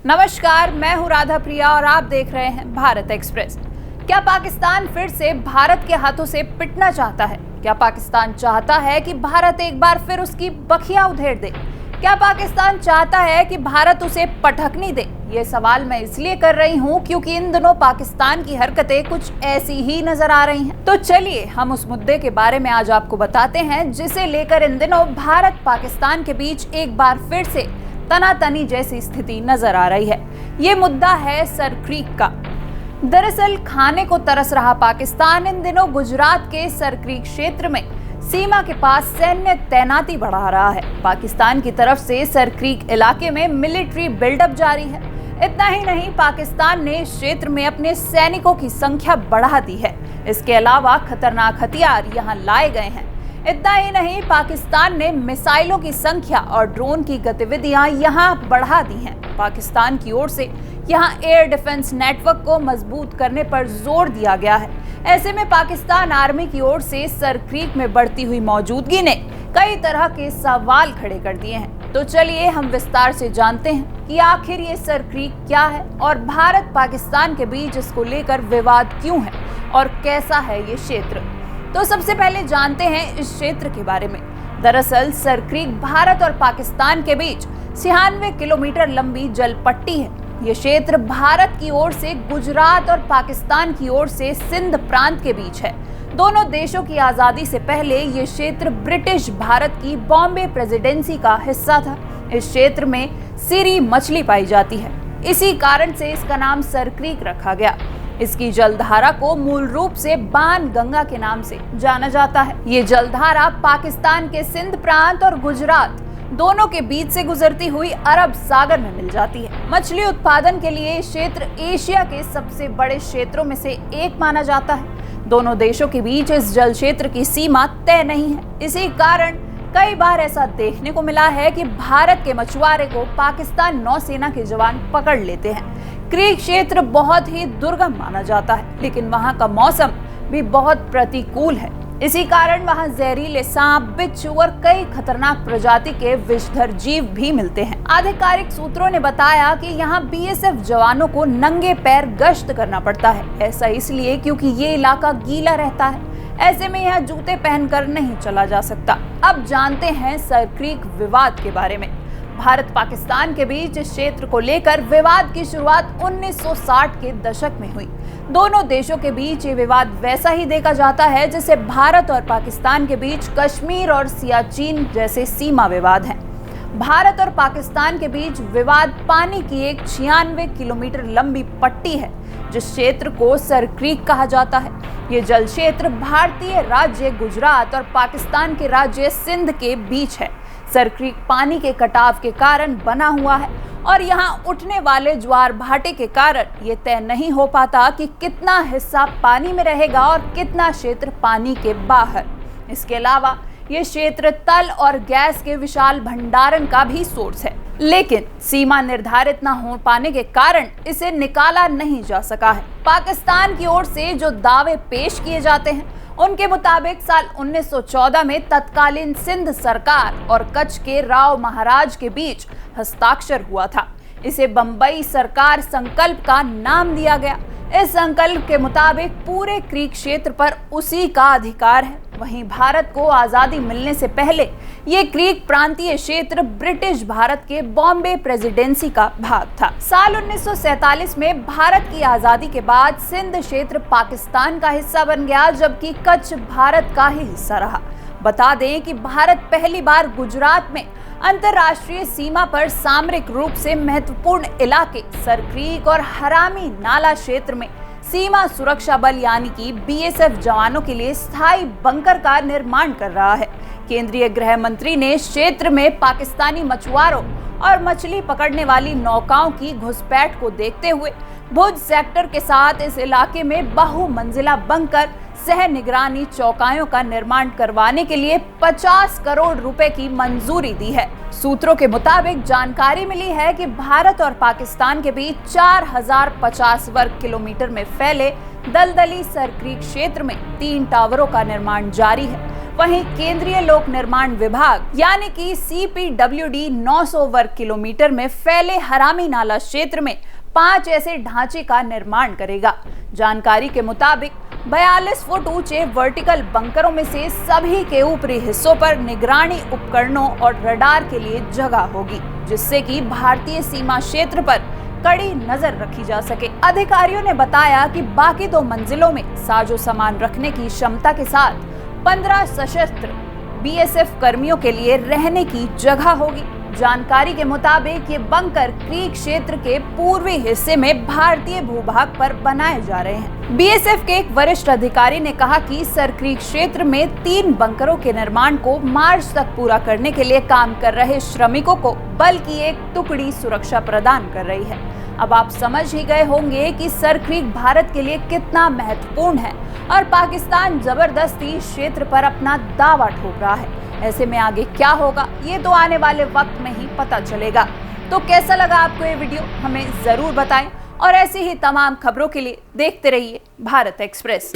नमस्कार, मैं हूं राधा प्रिया और आप देख रहे हैं भारत एक्सप्रेस। क्या पाकिस्तान फिर से भारत के हाथों से पिटना चाहता है? क्या पाकिस्तान चाहता है कि भारत एक बार फिर उसकी बखियां उधेड़ दे? क्या पाकिस्तान चाहता है कि भारत उसे पटखनी दे? ये सवाल मैं इसलिए कर रही हूं क्योंकि इन दिनों पाकिस्तान की हरकतें कुछ ऐसी ही नजर आ रही हैं। तो चलिए हम उस मुद्दे के बारे में आज आपको बताते हैं जिसे लेकर इन दिनों भारत पाकिस्तान के बीच एक बार फिर से तनातनी जैसी स्थिति नजर आ रही है। ये मुद्दा है सर क्रीक का। दरअसल खाने को तरस रहा पाकिस्तान इन दिनों गुजरात के सर क्रीक क्षेत्र में सीमा के पास सैन्य तैनाती बढ़ा रहा है। पाकिस्तान की तरफ से सर क्रीक इलाके में मिलिट्री बिल्डअप जारी है। इतना ही नहीं, पाकिस्तान ने इस क्षेत्र में अपने सैनिकों की संख्या बढ़ा दी है। इसके अलावा खतरनाक हथियार यहाँ लाए गए हैं। इतना ही नहीं, पाकिस्तान ने मिसाइलों की संख्या और ड्रोन की गतिविधियां यहां बढ़ा दी हैं। पाकिस्तान की ओर से यहां एयर डिफेंस नेटवर्क को मजबूत करने पर जोर दिया गया है। ऐसे में पाकिस्तान आर्मी की ओर से सर क्रीक में बढ़ती हुई मौजूदगी ने कई तरह के सवाल खड़े कर दिए हैं। तो चलिए हम विस्तार से जानते हैं कि आखिर ये सर क्रीक क्या है और भारत पाकिस्तान के बीच इसको लेकर विवाद क्यों है और कैसा है ये क्षेत्र। तो सबसे पहले जानते हैं इस क्षेत्र के बारे में। दरअसल सर क्रीक भारत और पाकिस्तान के बीच 96 किलोमीटर लंबी जल पट्टी है। ये क्षेत्र भारत की ओर से गुजरात और पाकिस्तान की ओर से सिंध प्रांत के बीच है। दोनों देशों की आजादी से पहले ये क्षेत्र ब्रिटिश भारत की बॉम्बे प्रेसिडेंसी का हिस्सा था। इस क्षेत्र में सीरी मछली पाई जाती है, इसी कारण से इसका नाम सर क्रीक रखा गया। इसकी जलधारा को मूल रूप से बाण गंगा के नाम से जाना जाता है। ये जलधारा पाकिस्तान के सिंध प्रांत और गुजरात दोनों के बीच से गुजरती हुई अरब सागर में मिल जाती है। मछली उत्पादन के लिए ये क्षेत्र एशिया के सबसे बड़े क्षेत्रों में से एक माना जाता है। दोनों देशों के बीच इस जल क्षेत्र की सीमा तय नहीं है। इसी कारण कई बार ऐसा देखने को मिला है कि भारत के मछुआरे को पाकिस्तान नौसेना के जवान पकड़ लेते हैं। क्रीक क्षेत्र बहुत ही दुर्गम माना जाता है, लेकिन वहां का मौसम भी बहुत प्रतिकूल है। इसी कारण वहां जहरीले सांप, बिच्छू और कई खतरनाक प्रजाति के विषधर जीव भी मिलते हैं। आधिकारिक सूत्रों ने बताया कि यहाँ बीएसएफ जवानों को नंगे पैर गश्त करना पड़ता है। ऐसा इसलिए क्योंकि ये इलाका गीला रहता है। ऐसे में यहाँ जूते पहनकर नहीं चला जा सकता। अब जानते हैं सर क्रीक विवाद के बारे में। भारत पाकिस्तान के बीच इस क्षेत्र को लेकर विवाद की शुरुआत 1960 के दशक में हुई। दोनों देशों के बीच ये विवाद वैसा ही देखा जाता है जैसे भारत और पाकिस्तान के बीच कश्मीर और सियाचिन जैसे सीमा विवाद हैं। भारत और पाकिस्तान के बीच विवाद पानी की एक 96 किलोमीटर लंबी पट्टी है, जिस क्षेत्र को सर क्रीक कहा जाता है। ये जल क्षेत्र भारतीय राज्य गुजरात और पाकिस्तान के राज्य सिंध के बीच है। सर क्रीक पानी के कटाव के कारण बना हुआ है और यहाँ उठने वाले ज्वार भाटे के कारण ये तय नहीं हो पाता कि कितना हिस्सा पानी में रहेगा और कितना क्षेत्र पानी के बाहर। इसके अलावा ये क्षेत्र तल और गैस के विशाल भंडारण का भी सोर्स है, लेकिन सीमा निर्धारित न हो पाने के कारण इसे निकाला नहीं जा सका है। पाकिस्तान की ओर से जो दावे पेश किए जाते हैं उनके मुताबिक साल 1914 में तत्कालीन सिंध सरकार और कच्छ के राव महाराज के बीच हस्ताक्षर हुआ था। इसे बंबई सरकार संकल्प का नाम दिया गया। इस संकल्प के मुताबिक पूरे क्रीक क्षेत्र पर उसी का अधिकार है। वहीं भारत को आजादी मिलने से पहले ये क्रीक प्रांतीय क्षेत्र ब्रिटिश भारत के बॉम्बे प्रेसिडेंसी का भाग था। साल 1947 में भारत की आजादी के बाद सिंध क्षेत्र पाकिस्तान का हिस्सा बन गया, जबकि कच्छ भारत का ही हिस्सा रहा। बता दें कि भारत पहली बार गुजरात में अंतर्राष्ट्रीय सीमा पर सामरिक रूप से महत्वपूर्ण इलाके सर क्रीक और हरामी नाला क्षेत्र में सीमा सुरक्षा बल यानी कि बीएसएफ जवानों के लिए स्थायी बंकर का निर्माण कर रहा है। केंद्रीय गृह मंत्री ने क्षेत्र में पाकिस्तानी मछुआरों और मछली पकड़ने वाली नौकाओं की घुसपैठ को देखते हुए भुज सेक्टर के साथ इस इलाके में बहुमंजिला बंकर सह निगरानी चौकियों का निर्माण करवाने के लिए 50 करोड़ रुपए की मंजूरी दी है। सूत्रों के मुताबिक जानकारी मिली है कि भारत और पाकिस्तान के बीच 4050 वर्ग किलोमीटर में फैले दलदली सर क्रीक क्षेत्र में 3 टावरों का निर्माण जारी है। वहीं केंद्रीय लोक निर्माण विभाग यानी कि CPWD 900 वर्ग किलोमीटर में फैले हरामी नाला क्षेत्र में 5 ऐसे ढांचे का निर्माण करेगा। जानकारी के मुताबिक 42 फुट ऊंचे वर्टिकल बंकरों में से सभी के ऊपरी हिस्सों पर निगरानी उपकरणों और रडार के लिए जगह होगी, जिससे कि भारतीय सीमा क्षेत्र पर कड़ी नजर रखी जा सके। अधिकारियों ने बताया कि बाकी 2 मंजिलों में साजो सामान रखने की क्षमता के साथ 15 सशस्त्र BSF कर्मियों के लिए रहने की जगह होगी। जानकारी के मुताबिक ये बंकर क्रीक क्षेत्र के पूर्वी हिस्से में भारतीय भूभाग पर बनाए जा रहे हैं। BSF के एक वरिष्ठ अधिकारी ने कहा कि सर क्रीक क्षेत्र में 3 बंकरों के निर्माण को मार्च तक पूरा करने के लिए काम कर रहे श्रमिकों को बल की एक टुकड़ी सुरक्षा प्रदान कर रही है। अब आप समझ ही गए होंगे कि सर क्रीक भारत के लिए कितना महत्वपूर्ण है और पाकिस्तान जबरदस्ती क्षेत्र पर अपना दावा ठोक रहा है। ऐसे में आगे क्या होगा ये तो आने वाले वक्त में ही पता चलेगा। तो कैसा लगा आपको ये वीडियो, हमें जरूर बताएं और ऐसी ही तमाम खबरों के लिए देखते रहिए भारत एक्सप्रेस।